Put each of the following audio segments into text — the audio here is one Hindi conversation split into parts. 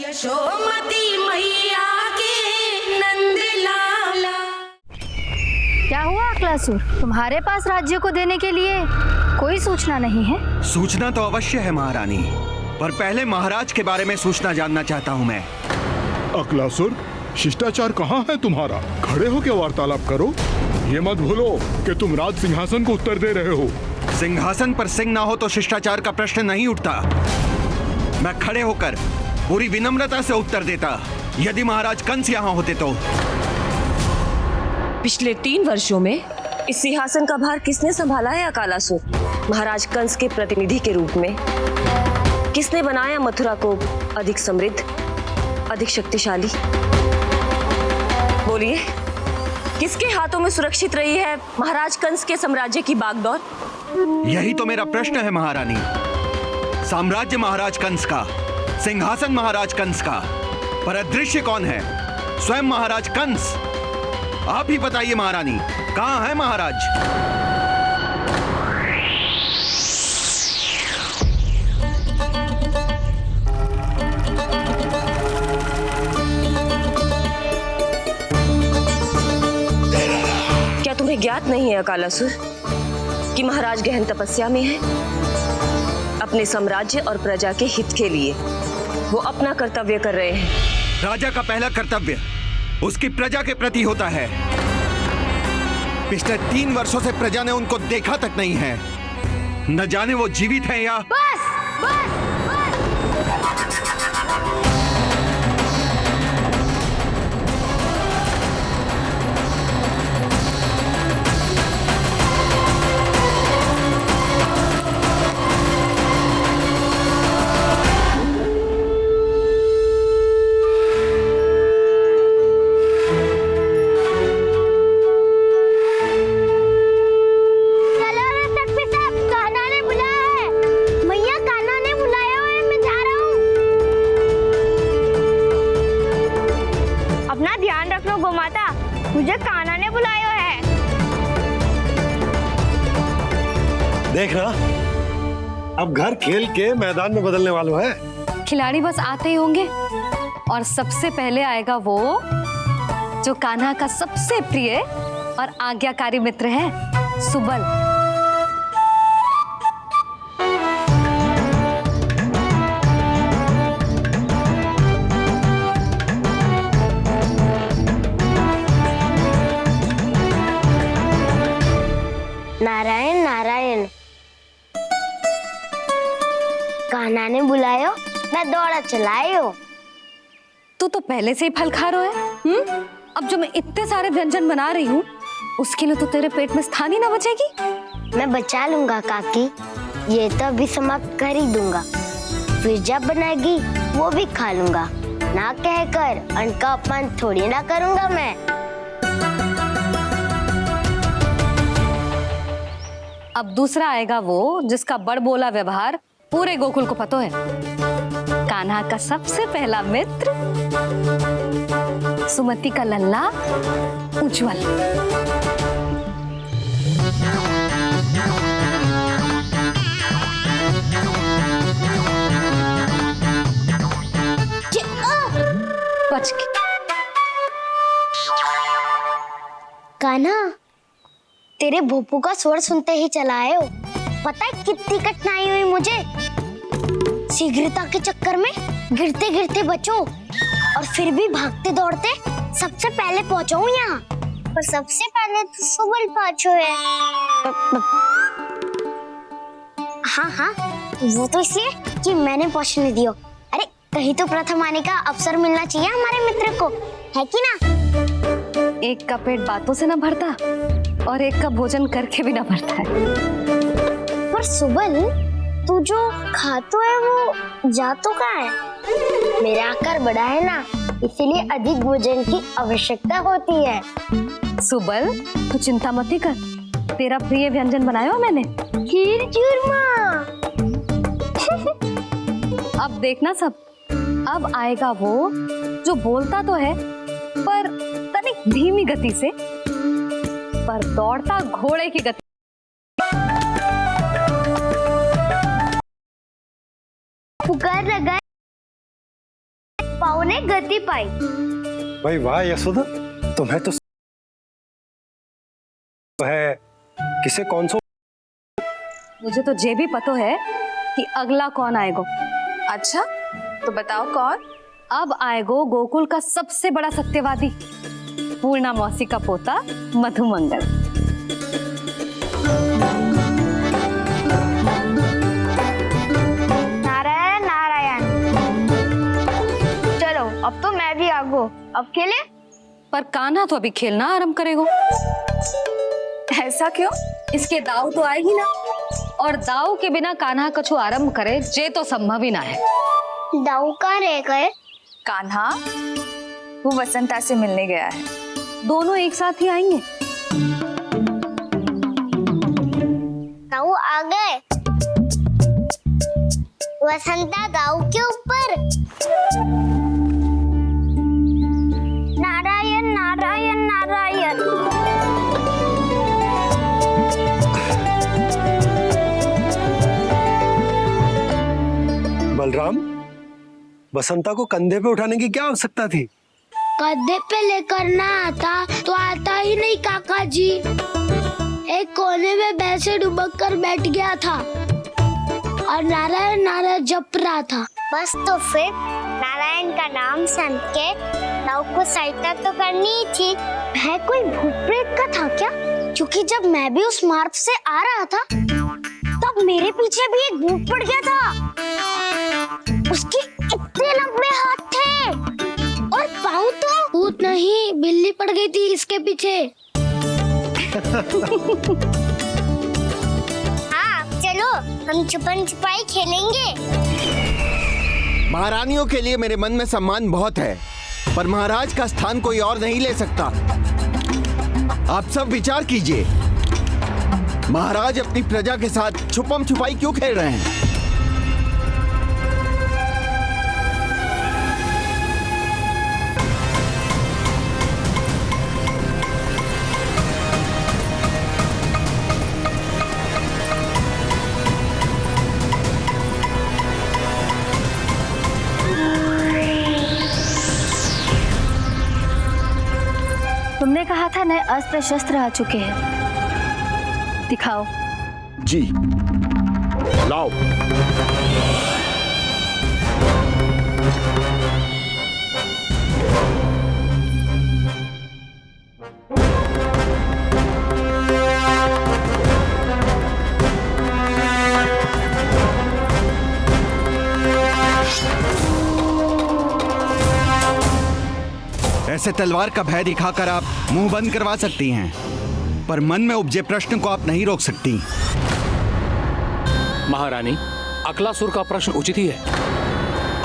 यशोमती मैया के नंद लाला। क्या हुआ अकलासुर, तुम्हारे पास राज्य को देने के लिए कोई सूचना नहीं है? सूचना तो अवश्य है महारानी, पर पहले महाराज के बारे में सूचना जानना चाहता हूँ मैं। अकलासुर, शिष्टाचार कहाँ है तुम्हारा? खड़े होकर वार्तालाप करो। ये मत भूलो कि तुम राज सिंहासन को उत्तर दे रहे हो। सिंहासन पर सिंह ना हो तो शिष्टाचार का प्रश्न नहीं उठता। मैं खड़े होकर पूरी विनम्रता से उत्तर देता यदि महाराज कंस यहाँ होते तो। पिछले 3 वर्षों में इस सिंहासन का भार किसने संभाला है अकालासुर? महाराज कंस के प्रतिनिधि के रूप में किसने बनाया मथुरा को अधिक समृद्ध, अधिक शक्तिशाली? बोलिए, किसके हाथों में सुरक्षित रही है महाराज कंस के साम्राज्य की बागडोर? यही तो मेरा प्रश्न है महारानी। साम्राज्य महाराज कंस का, सिंहासन महाराज कंस का, पर अदृश्य कौन है? स्वयं महाराज कंस। आप ही बताइए महारानी, कहाँ है महाराज? क्या तुम्हें ज्ञात नहीं है अकालासुर कि महाराज गहन तपस्या में है? अपने साम्राज्य और प्रजा के हित के लिए वो अपना कर्तव्य कर रहे हैं। राजा का पहला कर्तव्य उसकी प्रजा के प्रति होता है। पिछले 3 वर्षों से प्रजा ने उनको देखा तक नहीं है। न जाने वो जीवित हैं या... बस बस मुझे कान्हा ने बुलाया है। देख रहा, अब घर खेल के मैदान में बदलने वालों है। खिलाड़ी बस आते ही होंगे और सबसे पहले आएगा वो जो कान्हा का सबसे प्रिय और आज्ञाकारी मित्र है, सुबल। नारायण नारायण, कान्हा ने बुलायो, मैं दौड़ा चलायो। तू तो पहले से ही फल खा रहा है। अब जो मैं इतने सारे व्यंजन बना रही हूँ उसके लिए तो तेरे पेट में स्थान ही ना बचेगी। मैं बचा लूंगा काकी, ये तो अभी समाप्त कर ही दूंगा, फिर जब बनाएगी वो भी खा लूंगा। ना कहकर अन्न का अपमान थोड़ी ना करूंगा मैं। अब दूसरा आएगा वो जिसका बड़बोला व्यवहार पूरे गोकुल को पता है, कान्हा का सबसे पहला मित्र, सुमति का लल्ला उज्जवल। बच गई। कान्हा, तेरे भोपू का स्वर सुनते ही चला आए हो। पता है कितनी कठिनाई हुई मुझे? शीघ्रता के चक्कर में गिरते गिरते बचो और फिर भी भागते दौड़ते सबसे पहले पहुंचाऊं यहाँ। पर सबसे पहले तो सुबल पहुंचो है। हाँ हाँ, वो तो इसलिए कि मैंने पहुंचने दियो। अरे कहीं तो प्रथम आने का अवसर मिलना चाहिए हमारे मित्र को, है कि ना? एक का पेट बातों से ना भरता और एक का भोजन करके भी ना भरता है। पर सुबल, तू जो खातो है वो जातो का है। मेरा आकार बड़ा है ना, इसीलिए अधिक भोजन की आवश्यकता होती है। सुबल, तू चिंता मत कर, तेरा प्रिय व्यंजन बनाया हो मैंने, खीर चूरमा। अब देखना सब, अब आएगा वो जो बोलता तो है पर तनिक धीमी गति से, पर दौड़ता घोड़े की गति। पुकार लगा पाँव ने गति पाई। भाई वाह यशोदा, तुम्हें तो है किसे कौन सो। मुझे तो ये भी पता है कि अगला कौन आएगो। अच्छा, तो बताओ कौन? अब आएगो गोकुल का सबसे बड़ा सत्यवादी, पूर्णा मौसी का पोता मधुमंगल। नारायण नारायण। चलो अब तो मैं भी आगो, अब खेले। पर कान्हा तो अभी खेलना आरंभ करेगो। ऐसा क्यों? इसके दाऊ तो आए ही ना, और दाऊ के बिना कान्हा कछु आरंभ करे जे तो संभव ही ना है। दाऊ कहाँ रह गए? कान्हा वो वसंता से मिलने गया है। दोनों एक साथ ही आएंगे। दाऊ आ गए। वसंता दाऊ के ऊपर। नारायण नारायण नारायण। बलराम, बसंता को कंधे पे उठाने की क्या आवश्यकता थी? कंधे पे लेकर ना आता तो आता ही नहीं काका जी। एक कोने में वैसे डुबक कर बैठ गया था और नारायण नारायण जप रहा था। बस तो फिर नारायण का नाम सुन के दाऊ को सहायता तो करनी ही थी। वह कोई भूत प्रेत का था क्या? क्योंकि जब मैं भी उस मार्ग से आ रहा था तब मेरे पीछे भी एक भूत पड़ गया था। उसके इतने लंबे हाथ थे और पाँव तो भूत नहीं, बिल्ली पड़ गई थी इसके पीछे। हाँ चलो हम छुपन छुपाई खेलेंगे। महारानियों के लिए मेरे मन में सम्मान बहुत है, पर महाराज का स्थान कोई और नहीं ले सकता। आप सब विचार कीजिए, महाराज अपनी प्रजा के साथ छुपम छुपाई क्यों खेल रहे हैं? तुमने कहा था नए अस्त्र शस्त्र आ चुके हैं, दिखाओ। जी लाओ। ऐसे तलवार का भय दिखाकर आप मुंह बंद करवा सकती हैं, पर मन में उपजे प्रश्न को आप नहीं रोक सकती। महारानी, अकलासुर का प्रश्न उचित ही है।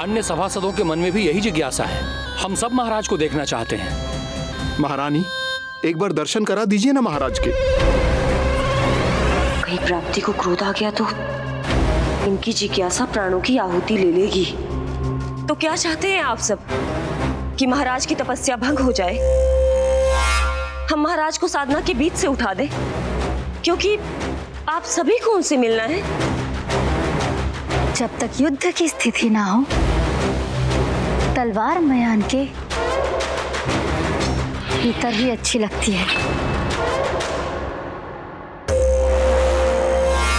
अन्य सभासदों के मन में भी यही जिज्ञासा है। हम सब महाराज को देखना चाहते हैं। महारानी, एक बार दर्शन करा दीजिए ना महाराज के। कहीं प्राप्ति को क्रोध आ गया तो इनकी जिज्ञासा प्राणों की आहुति ले लेगी। तो क्या चाहते हैं आप सब? कि महाराज की तपस्या भंग हो जाए? हम महाराज को साधना के बीच से उठा दें? क्योंकि आप सभी को उनसे मिलना है। जब तक युद्ध की स्थिति ना हो, तलवार मयान के भीतर ही अच्छी लगती है,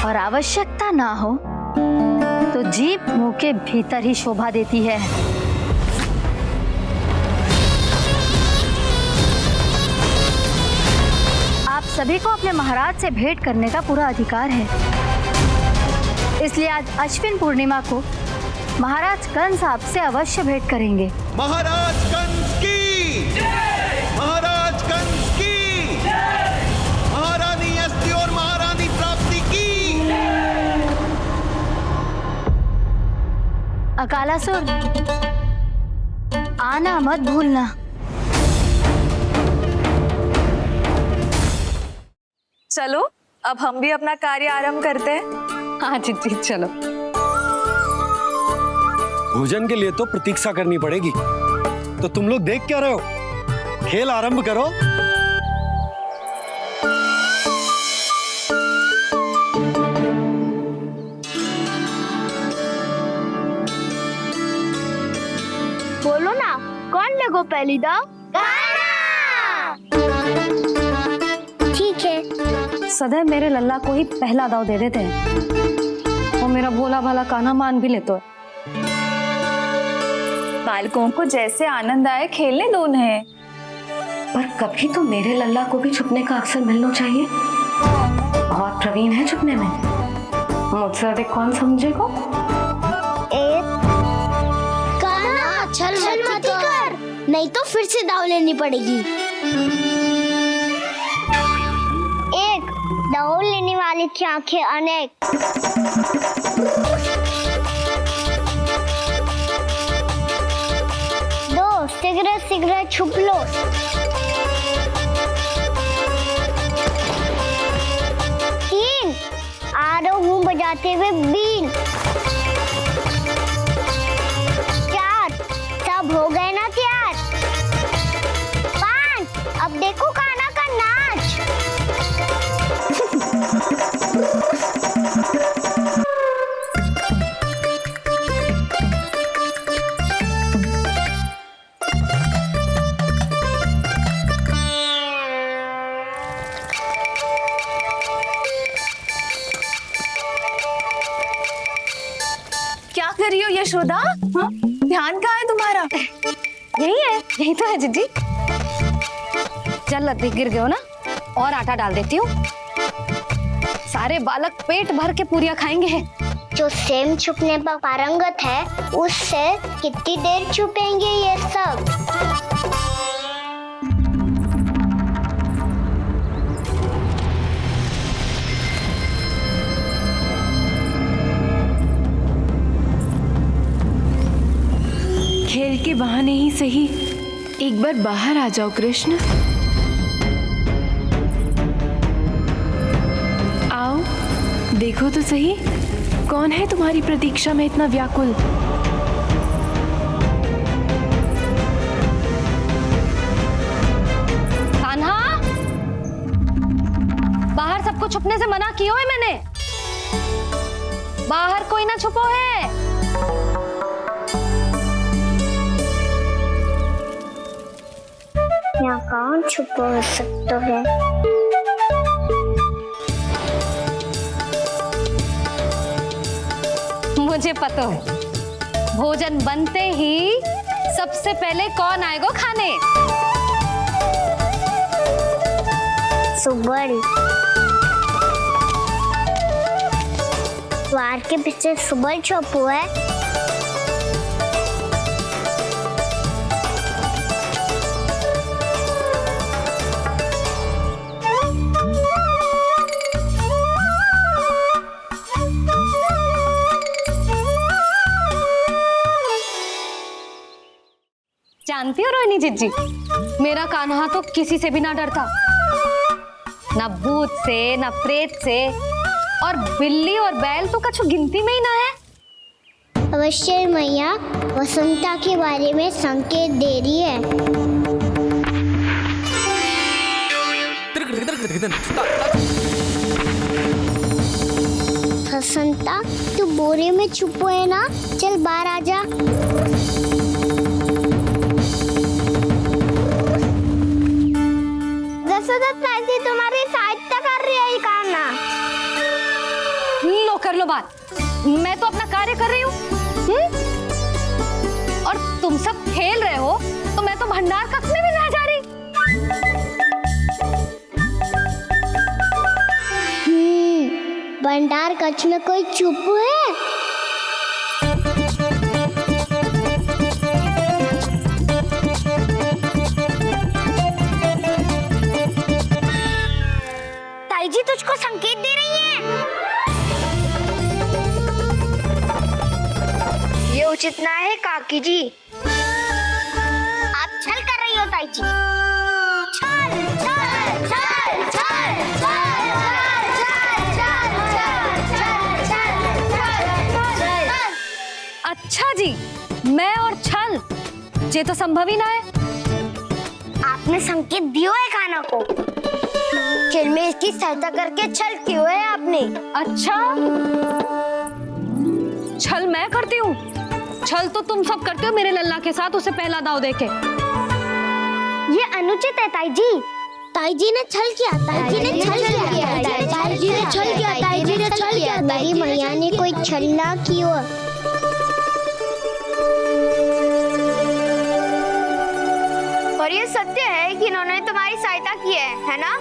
और आवश्यकता ना हो तो जीभ मुंह के भीतर ही शोभा देती है। आप सभी को अपने महाराज से भेंट करने का पूरा अधिकार है, इसलिए आज अश्विन पूर्णिमा को महाराज कंस आपसे अवश्य भेंट करेंगे। महाराज कंस की जय! महाराज कंस की जय! महारानी अस्ति और महारानी प्राप्ति की जय! अकालासुर, आना मत भूलना। चलो अब हम भी अपना कार्य आरंभ करते हैं। हाँ जी चलो। भोजन के लिए तो प्रतीक्षा करनी पड़ेगी, तो तुम लोग देख क्या रहे हो? खेल आरंभ करो। बोलो ना, कौन लेगो पहली दाव? ठीक है। सदैव मेरे लल्ला को ही पहला दाव दे देते हैं और मेरा भोला भाला कान्हा मान भी लेते हैं। बालकों को जैसे आनंद आए खेलने दो उन्हें। पर कभी तो मेरे लल्ला को भी छुपने का अवसर मिलना चाहिए। बहुत प्रवीण है छुपने में, मुझसे अधिक कौन समझेगा? कान्हा छल मत कर, नहीं तो फिर से दाव लेनी पड़ेगी। एक दाव लेने वाले की आंखें अनेक। दो सिगरेट सिगरेट छुप लो। तीन आरो हूँ बजाते हुए बीन। चार सब हो गए ना तैयार। पांच अब देखो कान्हा का नाच। क्या कर रही हो यशोदा? हाँ? ध्यान कहाँ है तुम्हारा? यही है, यही तो है जीजी। चल अधिक गिर गए हो ना, और आटा डाल देती हूँ। सारे बालक पेट भर के पूरियां खाएंगे। जो सेम छुपने पर पारंगत है, उससे कितनी देर छुपेंगे ये सब? खेल के बहाने ही सही एक बार बाहर आ जाओ कृष्ण। आओ देखो तो सही, कौन है तुम्हारी प्रतीक्षा में इतना व्याकुल? कान्हा, बाहर सबको छुपने से मना किया है मैंने। बाहर कोई ना छुपो है। यहाँ कौन छुपा हो सकता है? मुझे पता है, भोजन बनते ही सबसे पहले कौन आएगा खाने? सुबल। द्वार के पीछे सुबल छुपा है। जानती हो रोहिणी जीजी, मेरा कान्हा तो किसी से भी ना डरता, ना भूत से, ना प्रेत से, और बिल्ली और बैल तो कछु गिनती में ही ना है। अवश्य मैया वसंता के बारे में संकेत दे रही है। वसंता तू बोरे में छुपो है ना, चल बाहर आ जा। तुम्हारी सहायता कर रही है कान्हा। लो कर लो बात, मैं तो अपना कार्य कर रही हूँ। और तुम सब खेल रहे हो तो मैं तो भंडार कक्ष में भी नहीं जा रही। भंडार कक्ष में कोई चुप है? जी तुझको संकेत दे रही है। ये उचित ना है काकी जी। आप छल कर रही हो ताई जी। छल छल छल छल छल छल। अच्छा जी, मैं और छल ये तो संभव ही ना है। आपने संकेत दियो है कान्हा को, खेल में इसकी सहायता करके छल क्यों है आपने? अच्छा, छल मैं करती हूँ छल तो तुम सब करते हो मेरे लल्ला के साथ, उसे पहला दाव देके। ये अनुचित है ताई जी। ताई जी ने छल किया, ताई जी ने छल किया, ताई जी ने छल किया, ताई जी ने छल किया। मेरी मैया ने कोई छल ना किया। और ये सत्य है कि इन्होंने तुम्हारी सहायता की है ना?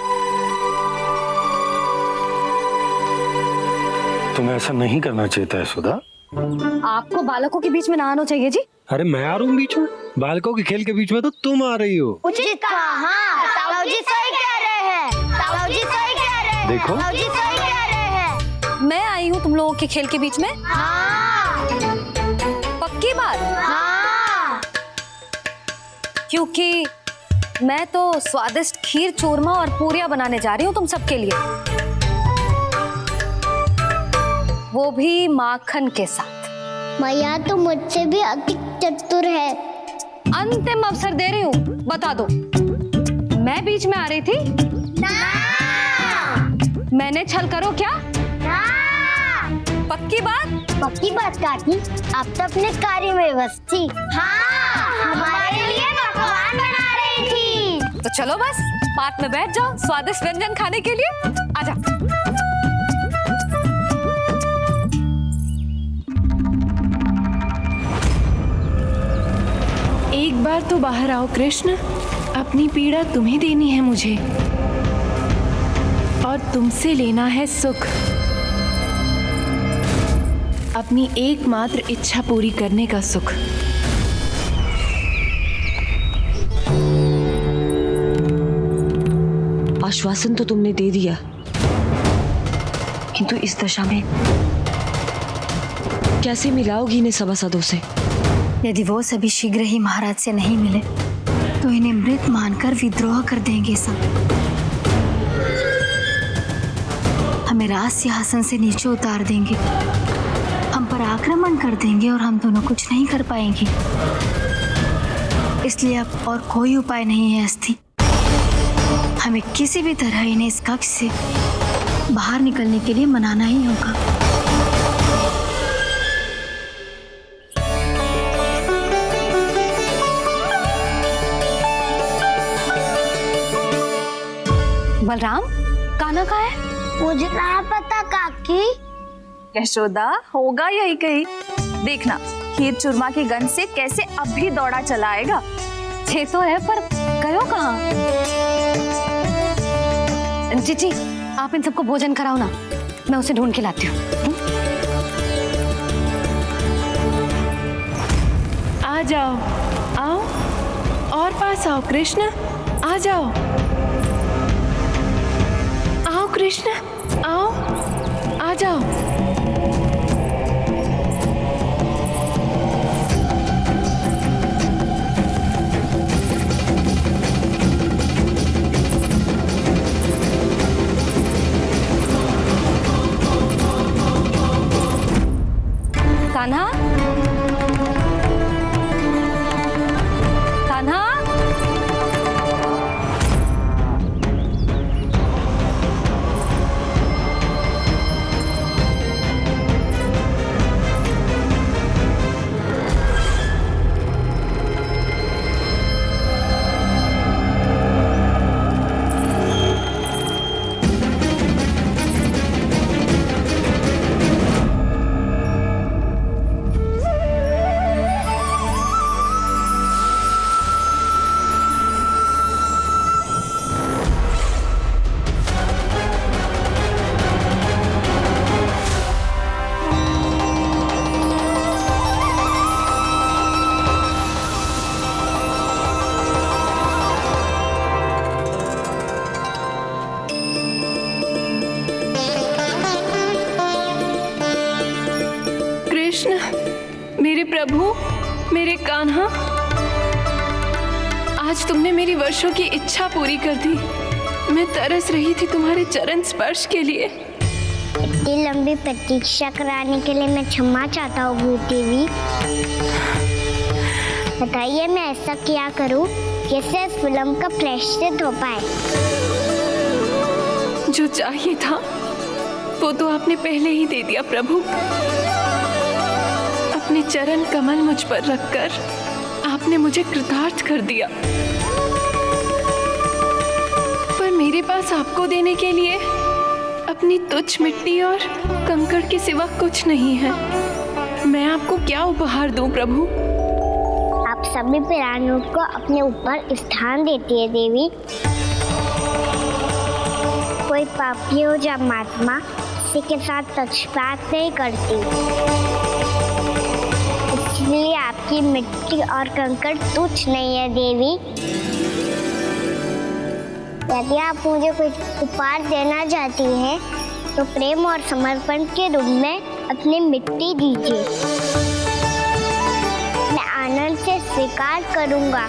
तुम्हें ऐसा नहीं करना चाहिए था यशोदा। आपको बालकों के बीच में ना आना चाहिए जी। अरे मैं आ रहा हूँ बीच में? बालकों के खेल के बीच में तो तुम आ रही हो। उचित कहा। ताऊ जी सही कह रहे हैं, ताऊ जी सही कह रहे हैं, देखो। ताऊ जी सही कह रहे हैं। मैं आई हूँ तुम लोगों के खेल के बीच में? हाँ। पक्की बात? हाँ। क्योंकि मैं तो स्वादिष्ट खीर, चूरमा और पूरियां बनाने जा रही हूँ तुम सबके लिए, वो भी माखन के साथ। मैया तो मुझसे भी अधिक चतुर है। अंतिम अवसर दे रही हूँ, बता दो, मैं बीच में आ रही थी? ना। मैंने छल करो क्या? ना। पक्की बात? पक्की बात काकी, आप तो अपने कार्य में व्यस्त थी। हाँ, हमारे लिए पकवान बना रही थी। तो चलो बस पात में बैठ जाओ स्वादिष्ट व्यंजन खाने के लिए। आजा। एक बार तो बाहर आओ कृष्ण, अपनी पीड़ा तुम्हें देनी है मुझे, और तुमसे लेना है सुख। अपनी एकमात्र इच्छा पूरी करने का सुख। आश्वासन तो तुमने दे दिया, किंतु इस दशा में कैसे मिलाओगी इन्हें सभासदों से? यदि वो सभी शीघ्र ही महाराज से नहीं मिले तो इन्हें मृत मानकर विद्रोह कर देंगे सब। हमें राज सिंहासन से नीचे उतार देंगे, हम पर आक्रमण कर देंगे और हम दोनों कुछ नहीं कर पाएंगे। इसलिए अब और कोई उपाय नहीं है अस्थि। हमें किसी भी तरह इन्हें इस कक्ष से बाहर निकलने के लिए मनाना ही होगा। बलराम, कान्हा कहाँ है? मुझे कहाँ पता काकी। यशोदा, होगा यही कहीं। देखना खीर चूरमा की गंध से कैसे अब भी दौड़ा चला आएगा। छे तो है पर गयो कहाँ? जीजी, आप इन सबको भोजन कराओ ना, मैं उसे ढूंढ के लाती हूँ। आ जाओ, आओ और पास आओ कृष्ण, आ जाओ। आओ कृष्ण, आओ, आ जाओ। कान्हा, कान्हा, कृष्ण, मेरे प्रभु, मेरे कान्हा, आज तुमने मेरी वर्षों की इच्छा पूरी कर दी। मैं तरस रही थी तुम्हारे चरण स्पर्श के लिए। इतनी लंबी प्रतीक्षा कराने के लिए मैं क्षमा चाहता हूँ भूत देवी। बताइए मैं ऐसा क्या करूँ जिससे इस विलंब का प्रायश्चित हो पाए? जो चाहिए था वो तो आपने पहले ही दे दिया प्रभु। अब अपने चरण कमल मुझ पर रखकर आपने मुझे कृतार्थ कर दिया, पर मेरे पास आपको देने के लिए अपनी तुच्छ मिट्टी और कंकड़ के सिवा कुछ नहीं है। मैं आपको क्या उपहार दूं प्रभु? आप सभी प्राणियों को अपने ऊपर स्थान देती है देवी। कोई पापी हो या महात्मा किसी के साथ पक्षपात नहीं करती, इसलिए आपकी मिट्टी और कंकड़ तुच्छ नहीं है देवी। यदि आप मुझे कोई उपहार देना चाहती हैं तो प्रेम और समर्पण के रूप में अपनी मिट्टी दीजिए, मैं आनंद से स्वीकार करूंगा।